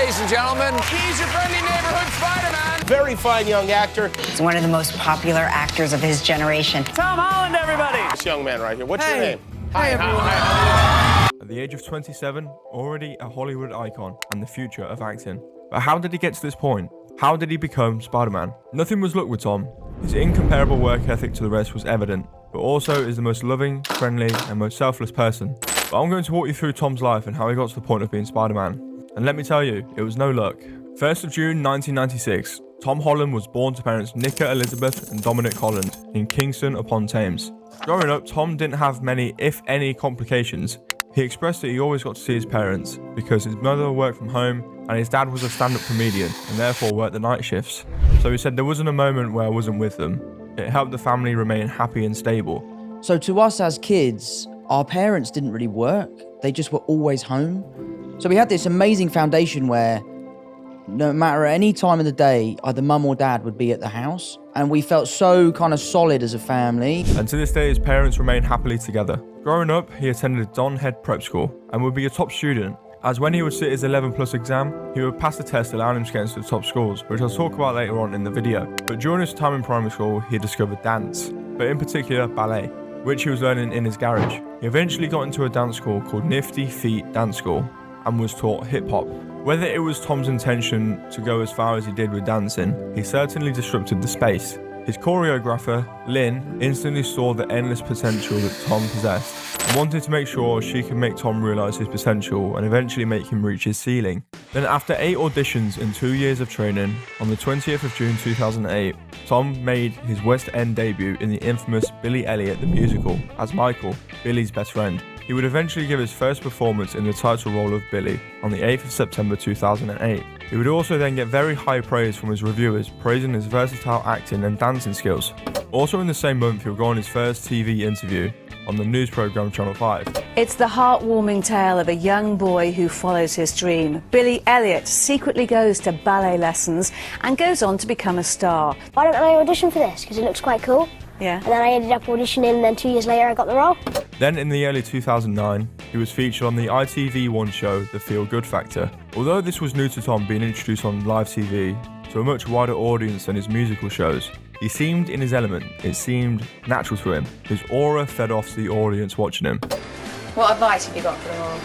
ladies and gentlemen. He's your friendly neighborhood Spider-Man. Very fine young actor. He's one of the most popular actors of his generation. Tom Holland, everybody. This young man right here. What's your name? Hi, everyone. At the age of 27, already a Hollywood icon and the future of acting. But how did he get to this point? How did he become Spider-Man? Nothing was luck with Tom. His incomparable work ethic to the rest was evident, but also is the most loving, friendly, and most selfless person. But I'm going to walk you through Tom's life and how he got to the point of being Spider-Man. And let me tell you, it was no luck. 1st of June 1996, Tom Holland was born to parents Nika Elizabeth and Dominic Holland in Kingston upon Thames. Growing up, Tom didn't have many, if any, complications. He expressed that he always got to see his parents because his mother worked from home and his dad was a stand-up comedian and therefore worked the night shifts. So he said there wasn't a moment where I wasn't with them. It helped the family remain happy and stable. So to us as kids, our parents didn't really work. They just were always home. So we had this amazing foundation where no matter any time of the day, either mum or dad would be at the house. And we felt so kind of solid as a family. And to this day, his parents remain happily together. Growing up, he attended Don Head Prep School and would be a top student, as when he would sit his 11+ exam, he would pass the test allowing him to get into the top schools, which I'll talk about later on in the video. But during his time in primary school, he discovered dance, but in particular ballet, which he was learning in his garage. He eventually got into a dance school called Nifty Feet Dance School and was taught hip-hop. Whether it was Tom's intention to go as far as he did with dancing, he certainly disrupted the space. His choreographer, Lynn, instantly saw the endless potential that Tom possessed and wanted to make sure she could make Tom realise his potential and eventually make him reach his ceiling. Then after 8 auditions and 2 years of training, on the 20th of June 2008, Tom made his West End debut in the infamous Billy Elliot the Musical as Michael, Billy's best friend. He would eventually give his first performance in the title role of Billy on the 8th of September 2008. He would also then get very high praise from his reviewers, praising his versatile acting and dancing skills. Also in the same month, he would go on his first TV interview on the news programme Channel 5. It's the heartwarming tale of a young boy who follows his dream. Billy Elliot secretly goes to ballet lessons and goes on to become a star. Why don't I audition for this? Because it looks quite cool. Yeah. And then I ended up auditioning, and then 2 years later I got the role. Then in the early 2009, he was featured on the ITV1 show The Feel Good Factor. Although this was new to Tom being introduced on live TV to a much wider audience than his musical shows, he seemed in his element. It seemed natural to him. His aura fed off to the audience watching him. What advice have you got for the role?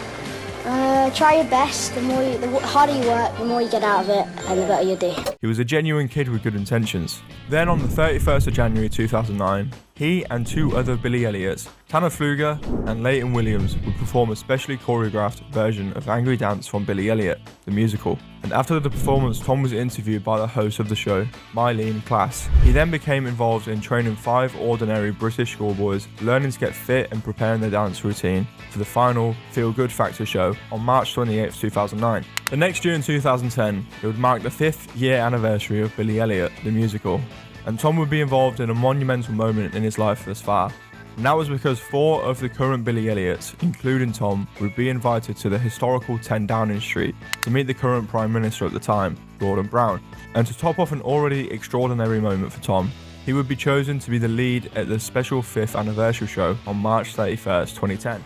Try your best. The harder you work, the more you get out of it, and the better you do. He was a genuine kid with good intentions. Then on the 31st of January 2009, he and 2 other Billy Elliots, Tanner Fluger and Leighton Williams, would perform a specially choreographed version of Angry Dance from Billy Elliot, the musical. And after the performance, Tom was interviewed by the host of the show, Mylene Klass. He then became involved in training 5 ordinary British schoolboys, learning to get fit and preparing their dance routine for the final Feel Good Factor show on March 28, 2009. The next year in 2010, it would mark the 5th year anniversary of Billy Elliot, the musical. And Tom would be involved in a monumental moment in his life thus far. And that was because 4 of the current Billy Elliots, including Tom, would be invited to the historical 10 Downing Street to meet the current Prime Minister at the time, Gordon Brown. And to top off an already extraordinary moment for Tom, he would be chosen to be the lead at the special 5th anniversary show on March 31st, 2010.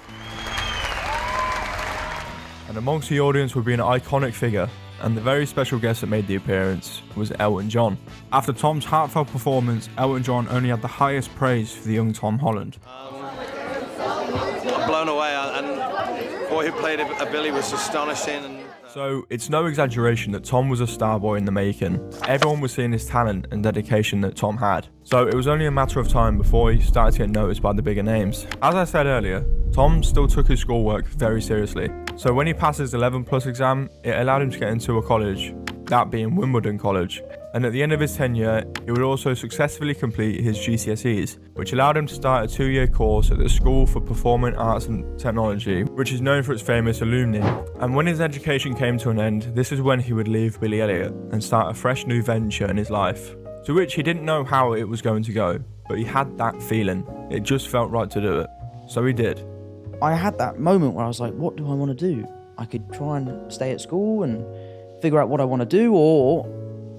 And amongst the audience would be an iconic figure, and the very special guest that made the appearance was Elton John. After Tom's heartfelt performance, Elton John only had the highest praise for the young Tom Holland. I'm blown away, and the boy who played a Billy was astonishing. So it's no exaggeration that Tom was a star boy in the making. Everyone was seeing his talent and dedication that Tom had. So it was only a matter of time before he started to get noticed by the bigger names. As I said earlier, Tom still took his schoolwork very seriously. So when he passed his 11+ exam, it allowed him to get into a college, that being Wimbledon College. And at the end of his tenure, he would also successfully complete his GCSEs, which allowed him to start a 2-year course at the School for Performing Arts and Technology, which is known for its famous alumni. And when his education came to an end, this is when he would leave Billy Elliot and start a fresh new venture in his life, to which he didn't know how it was going to go, but he had that feeling. It just felt right to do it. So he did. I had that moment where I was like, what do I want to do? I could try and stay at school and figure out what I want to do, or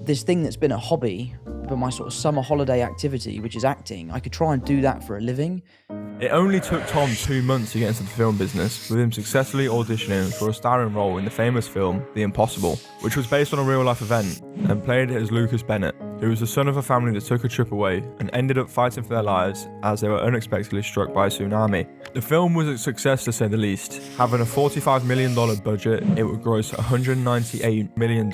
this thing that's been a hobby, but my sort of summer holiday activity, which is acting, I could try and do that for a living. It only took Tom 2 months to get into the film business, with him successfully auditioning for a starring role in the famous film The Impossible, which was based on a real-life event and played as Lucas Bennett, who was the son of a family that took a trip away and ended up fighting for their lives as they were unexpectedly struck by a tsunami. The film was a success to say the least. Having a $45 million budget, it would gross $198 million.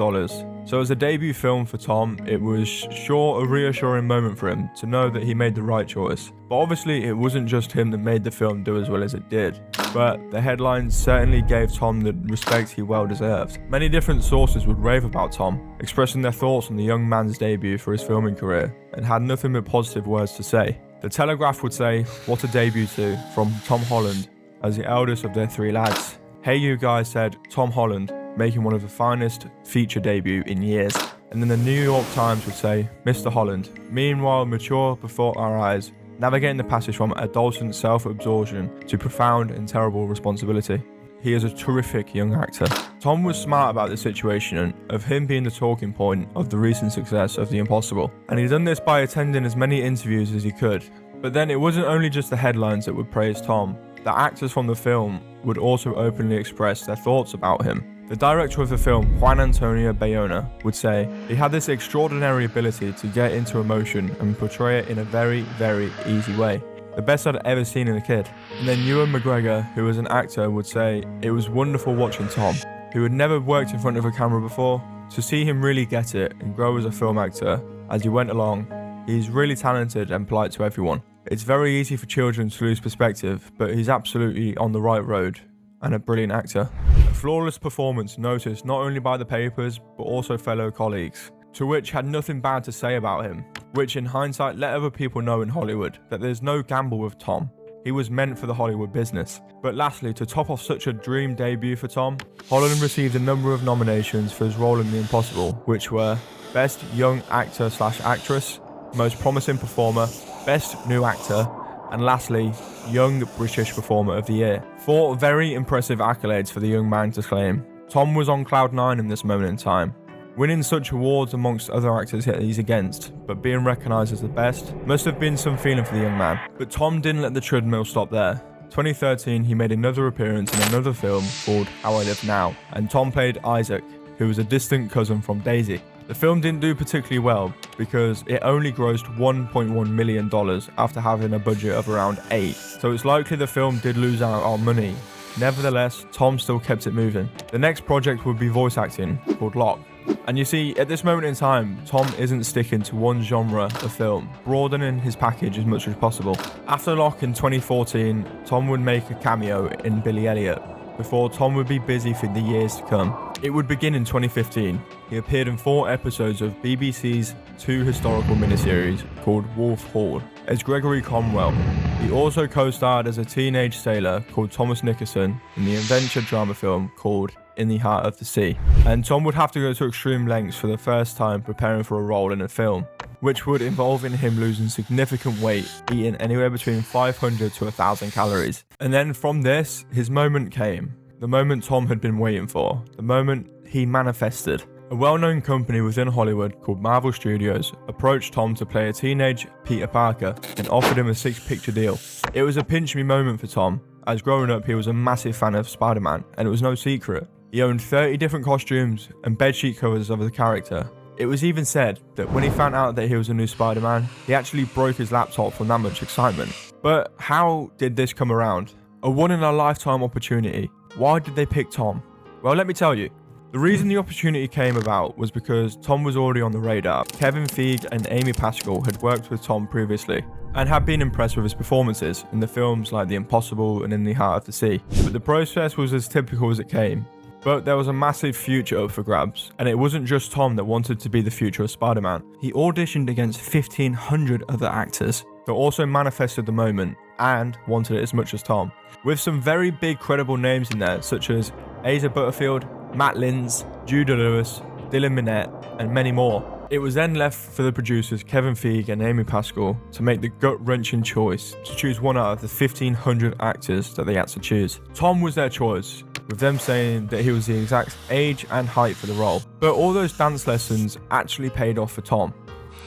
So as a debut film for Tom, it was sure a reassuring moment for him to know that he made the right choice. But obviously it wasn't just him that made the film do as well as it did. But the headlines certainly gave Tom the respect he well deserved. Many different sources would rave about Tom, expressing their thoughts on the young man's debut for his filming career, and had nothing but positive words to say. The Telegraph would say, "What a debut to, from Tom Holland, as the eldest of their 3 lads." Hey You Guys said, "Tom Holland, making one of the finest feature debut in years." And then the New York Times would say, "Mr. Holland, meanwhile mature before our eyes, navigating the passage from adolescent self-absorption to profound and terrible responsibility. He is a terrific young actor." Tom was smart about the situation of him being the talking point of the recent success of The Impossible, and he done this by attending as many interviews as he could. But then it wasn't only just the headlines that would praise Tom. The actors from the film would also openly express their thoughts about him. The director of the film, Juan Antonio Bayona, would say, "He had this extraordinary ability to get into emotion and portray it in a very, very easy way. The best I'd ever seen in a kid." And then Ewan McGregor, who was an actor, would say, "It was wonderful watching Tom, who had never worked in front of a camera before, to see him really get it and grow as a film actor as he went along. He's really talented and polite to everyone. It's very easy for children to lose perspective, but he's absolutely on the right road and a brilliant actor." A flawless performance noticed not only by the papers, but also fellow colleagues, to which had nothing bad to say about him, which in hindsight let other people know in Hollywood that there's no gamble with Tom. He was meant for the Hollywood business. But lastly, to top off such a dream debut for Tom, Holland received a number of nominations for his role in The Impossible, which were Best Young Actor/Actress, Most Promising Performer, Best New Actor, and lastly, Young British Performer of the Year. 4 very impressive accolades for the young man to claim. Tom was on cloud 9 in this moment in time. Winning such awards amongst other actors he's against, but being recognised as the best, must have been some feeling for the young man. But Tom didn't let the treadmill stop there. 2013, he made another appearance in another film called How I Live Now, and Tom played Isaac, who was a distant cousin from Daisy. The film didn't do particularly well because it only grossed $1.1 million after having a budget of around 8, so it's likely the film did lose out on money. Nevertheless, Tom still kept it moving. The next project would be voice acting, called Locke. And you see, at this moment in time, Tom isn't sticking to one genre of film, broadening his package as much as possible. After Locke in 2014, Tom would make a cameo in Billy Elliot, before Tom would be busy for the years to come. It would begin in 2015. He appeared in 4 episodes of BBC's 2 historical miniseries called Wolf Hall as Gregory Cromwell. He also co-starred as a teenage sailor called Thomas Nickerson in the adventure drama film called In the Heart of the Sea. And Tom would have to go to extreme lengths for the first time preparing for a role in a film, which would involve in him losing significant weight, eating anywhere between 500 to 1,000 calories. And then from this, his moment came. The moment Tom had been waiting for. The moment he manifested. A well-known company within Hollywood called Marvel Studios approached Tom to play a teenage Peter Parker and offered him a 6-picture deal. It was a pinch-me moment for Tom, as growing up he was a massive fan of Spider-Man, and it was no secret. He owned 30 different costumes and bedsheet covers of the character. It was even said that when he found out that he was a new Spider-Man, he actually broke his laptop from that much excitement. But how did this come around? A one-in-a-lifetime opportunity. Why did they pick Tom? Well, let me tell you. The reason the opportunity came about was because Tom was already on the radar. Kevin Feige and Amy Pascal had worked with Tom previously and had been impressed with his performances in the films like The Impossible and In the Heart of the Sea. But the process was as typical as it came. But there was a massive future up for grabs, and it wasn't just Tom that wanted to be the future of Spider-Man. He auditioned against 1,500 other actors that also manifested the moment and wanted it as much as Tom, with some very big credible names in there such as Asa Butterfield, Matt Linz, Judah Lewis, Dylan Minnette, and many more. It was then left for the producers Kevin Feige and Amy Pascal to make the gut-wrenching choice to choose one out of the 1,500 actors that they had to choose. Tom was their choice, with them saying that he was the exact age and height for the role. But all those dance lessons actually paid off for Tom,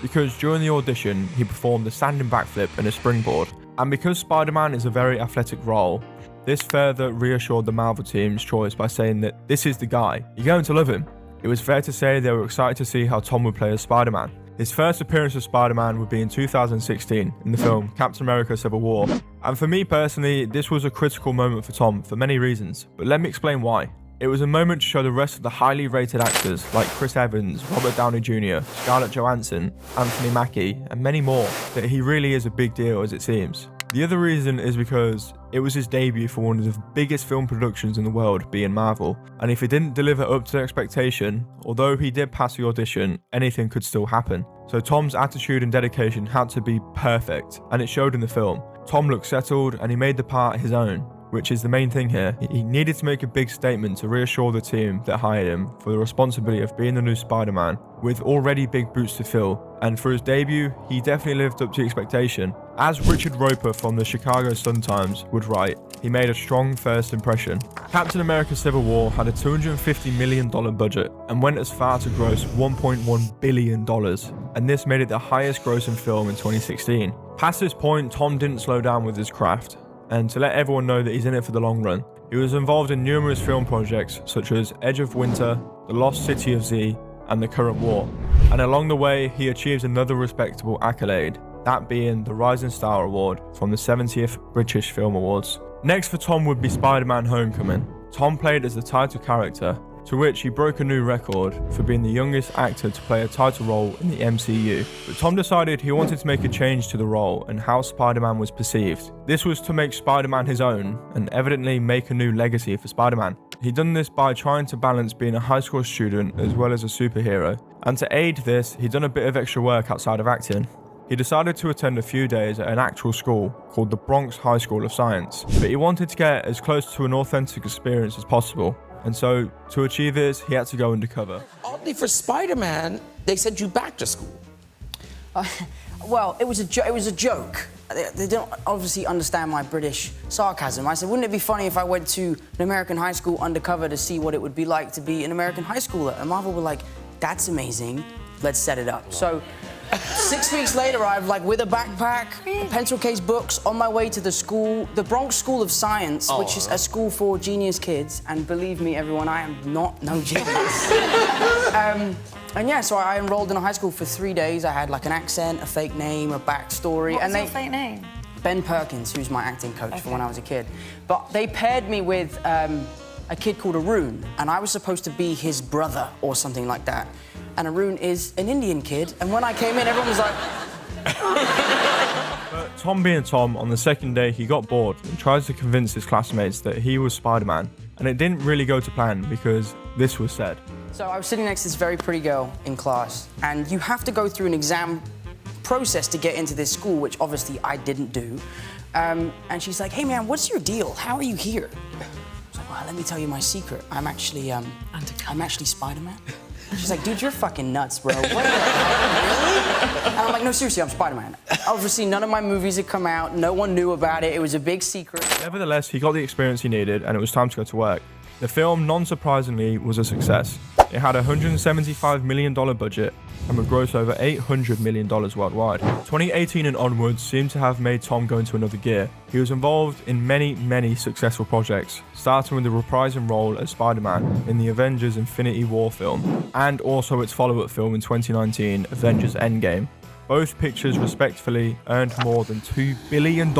because during the audition he performed a standing backflip and a springboard, And because Spider-Man is a very athletic role, this further reassured the Marvel team's choice by saying that this is the guy, you're going to love him. It was fair to say they were excited to see how Tom would play as Spider-Man. His first appearance as Spider-Man would be in 2016 in the film Captain America Civil War. And for me personally, this was a critical moment for Tom for many reasons, but let me explain why. It was a moment to show the rest of the highly rated actors like Chris Evans, Robert Downey Jr., Scarlett Johansson, Anthony Mackie, and many more that he really is a big deal as it seems. The other reason is because it was his debut for one of the biggest film productions in the world, being Marvel, and if he didn't deliver up to the expectation, although he did pass the audition, anything could still happen. So Tom's attitude and dedication had to be perfect, and it showed in the film. Tom looked settled and he made the part his own, which is the main thing here. He needed to make a big statement to reassure the team that hired him for the responsibility of being the new Spider-Man, with already big boots to fill, and for his debut, he definitely lived up to expectation. As Richard Roper from the Chicago Sun-Times would write, he made a strong first impression. Captain America Civil War had a $250 million budget and went as far to gross $1.1 billion, and this made it the highest grossing film in 2016. Past this point, Tom didn't slow down with his craft, and to let everyone know that he's in it for the long run, he was involved in numerous film projects such as Edge of Winter, The Lost City of Z, and The Current War. And along the way, he achieved another respectable accolade, that being the Rising Star Award from the 70th British Film Awards. Next for Tom would be Spider-Man Homecoming. Tom played as the title character, to which he broke a new record for being the youngest actor to play a title role in the MCU. But Tom decided he wanted to make a change to the role and how Spider-Man was perceived. This was to make Spider-Man his own and evidently make a new legacy for Spider-Man. He'd done this by trying to balance being a high school student as well as a superhero. And to aid this, he'd done a bit of extra work outside of acting. He decided to attend a few days at an actual school called the Bronx High School of Science, but he wanted to get as close to an authentic experience as possible. And so, to achieve this, he had to go undercover. Oddly, for Spider-Man, they sent you back to school. Well, it was a joke. They don't obviously understand my British sarcasm. I said, wouldn't it be funny if I went to an American high school undercover to see what it would be like to be an American high schooler? And Marvel were like, that's amazing, let's set it up. So 6 weeks later, I'm like with a backpack, pencil case, books, on my way to the school, the Bronx School of Science, which is a school for genius kids. And believe me, everyone, I am not no genius. And yeah, so I enrolled in a high school for 3 days. I had like an accent, a fake name, a backstory. What was your fake name? Ben Perkins, who's my acting coach for when I was a kid. But they paired me with a kid called Arun, and I was supposed to be his brother or something like that. And Arun is an Indian kid, and when I came in, everyone was like... But Tom being Tom, on the second day he got bored and tried to convince his classmates that he was Spider-Man, and it didn't really go to plan because this was said. So I was sitting next to this very pretty girl in class, and you have to go through an exam process to get into this school, which obviously I didn't do. And she's like, hey man, what's your deal? How are you here? I was like, well, let me tell you my secret. I'm actually Spider-Man. She's like, dude, you're fucking nuts, bro. What? Really? And I'm like, no, seriously, I'm Spider-Man. Obviously, none of my movies had come out. No one knew about it. It was a big secret. Nevertheless, he got the experience he needed, and it was time to go to work. The film, non-surprisingly, was a success. It had a $175 million budget and would gross over $800 million worldwide. 2018 and onwards seemed to have made Tom go into another gear. He was involved in many successful projects, starting with the reprising role as Spider-Man in the Avengers Infinity War film, and also its follow-up film in 2019, Avengers Endgame. Both pictures respectively earned more than $2 billion each,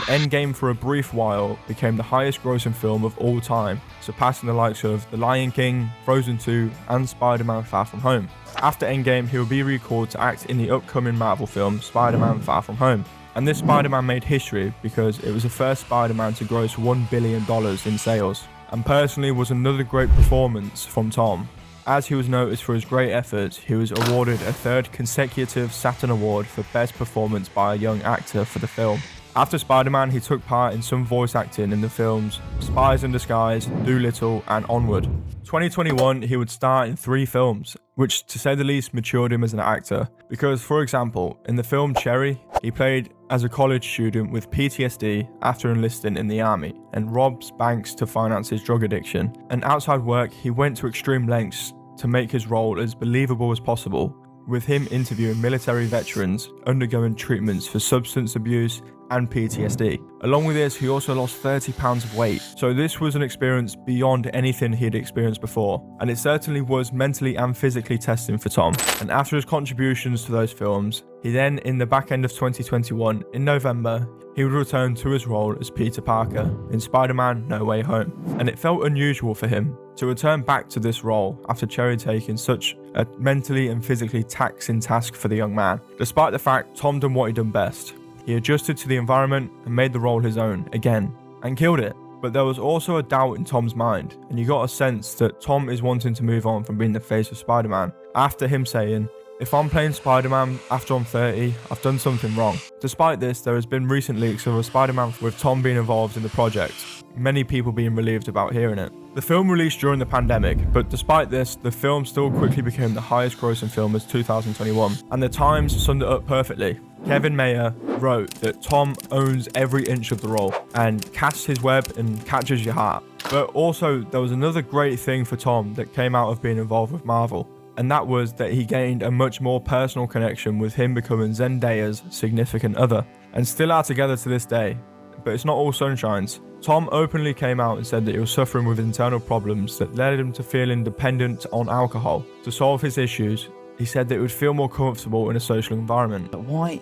and Endgame for a brief while became the highest grossing film of all time, surpassing the likes of The Lion King, Frozen 2, and Spider-Man Far From Home. After Endgame, he will be recalled to act in the upcoming Marvel film Spider-Man Far From Home. And this Spider-Man made history because it was the first Spider-Man to gross $1 billion in sales, and personally was another great performance from Tom. As he was noticed for his great efforts, he was awarded a third consecutive Saturn Award for Best Performance by a Young Actor for the film. After Spider-Man, he took part in some voice acting in the films Spies in Disguise, Dolittle, and Onward. 2021, he would star in 3 films, which to say the least matured him as an actor. Because, for example, in the film Cherry, he played as a college student with PTSD after enlisting in the army and robs banks to finance his drug addiction. And outside work, he went to extreme lengths to make his role as believable as possible, with him interviewing military veterans undergoing treatments for substance abuse, and PTSD. Along with this, he also lost 30 pounds of weight. So this was an experience beyond anything he had experienced before, and it certainly was mentally and physically testing for Tom. And after his contributions to those films, he then, in the back end of 2021, in November, he would return to his role as Peter Parker in Spider-Man No Way Home. And it felt unusual for him to return back to this role after Cherry taking such a mentally and physically taxing task for the young man. Despite the fact Tom done what he done best, he adjusted to the environment and made the role his own again, and killed it. But there was also a doubt in Tom's mind, and you got a sense that Tom is wanting to move on from being the face of Spider-Man, after him saying, "If I'm playing Spider-Man after I'm 30, I've done something wrong." Despite this, there has been recent leaks of a Spider-Man with Tom being involved in the project, many people being relieved about hearing it. The film released during the pandemic, but despite this, the film still quickly became the highest grossing film of 2021, and the Times summed it up perfectly. Kevin Mayer wrote that Tom owns every inch of the role and casts his web and catches your heart. But also, there was another great thing for Tom that came out of being involved with Marvel, and that was that he gained a much more personal connection with him becoming Zendaya's significant other, and still are together to this day. But it's not all sunshines. Tom openly came out and said that he was suffering with internal problems that led him to feeling dependent on alcohol. To solve his issues, he said that he would feel more comfortable in a social environment. But why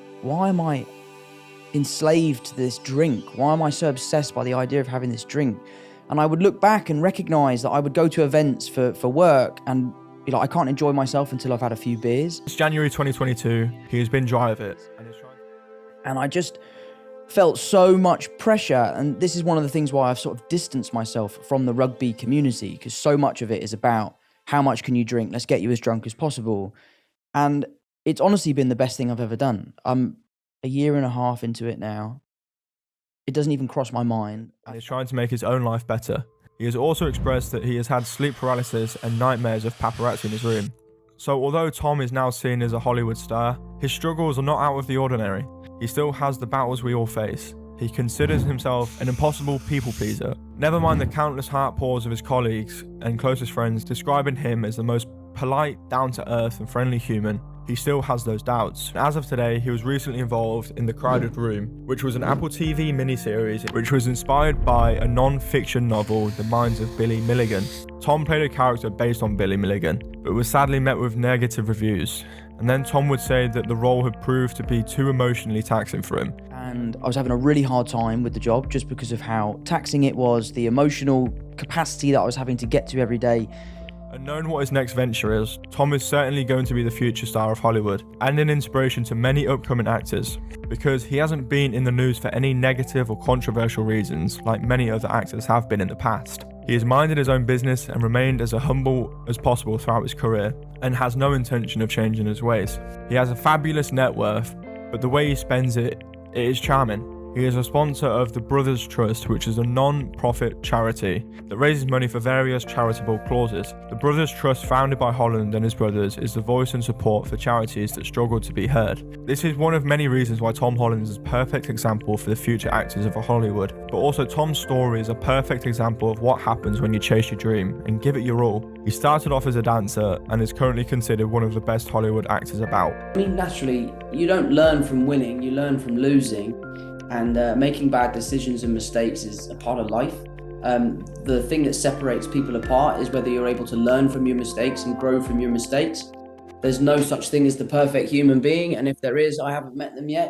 am I enslaved to this drink? Why am I so obsessed by the idea of having this drink? And I would look back and recognize that I would go to events for work and be like, I can't enjoy myself until I've had a few beers. It's January 2022, he has been dry of it. And I just felt so much pressure, and this is one of the things why I've sort of distanced myself from the rugby community, because so much of it is about how much can you drink, let's get you as drunk as possible. And it's honestly been the best thing I've ever done. I'm a year and a half into it now. It doesn't even cross my mind. He's trying to make his own life better. He has also expressed that he has had sleep paralysis and nightmares of paparazzi in his room. So although Tom is now seen as a Hollywood star, his struggles are not out of the ordinary. He still has the battles we all face. He considers himself an impossible people pleaser. Never mind the countless heart pours of his colleagues and closest friends describing him as the most polite, down-to-earth and friendly human, he still has those doubts. As of today, he was recently involved in The Crowded Room, which was an Apple TV miniseries which was inspired by a non-fiction novel, The Minds of Billy Milligan. Tom played a character based on Billy Milligan, but was sadly met with negative reviews. And then Tom would say that the role had proved to be too emotionally taxing for him. And I was having a really hard time with the job just because of how taxing it was, the emotional capacity that I was having to get to every day. And knowing what his next venture is, Tom is certainly going to be the future star of Hollywood and an inspiration to many upcoming actors, because he hasn't been in the news for any negative or controversial reasons like many other actors have been in the past. He has minded his own business and remained as humble as possible throughout his career and has no intention of changing his ways. He has a fabulous net worth, but the way he spends it is charming. He is a sponsor of the Brothers Trust, which is a non-profit charity that raises money for various charitable causes. The Brothers Trust, founded by Holland and his brothers, is the voice and support for charities that struggle to be heard. This is one of many reasons why Tom Holland is a perfect example for the future actors of Hollywood. But also Tom's story is a perfect example of what happens when you chase your dream and give it your all. He started off as a dancer and is currently considered one of the best Hollywood actors about. I mean, naturally, you don't learn from winning, you learn from losing. And making bad decisions and mistakes is a part of life. The thing that separates people apart is whether you're able to learn from your mistakes and grow from your mistakes. There's no such thing as the perfect human being, and if there is, I haven't met them yet.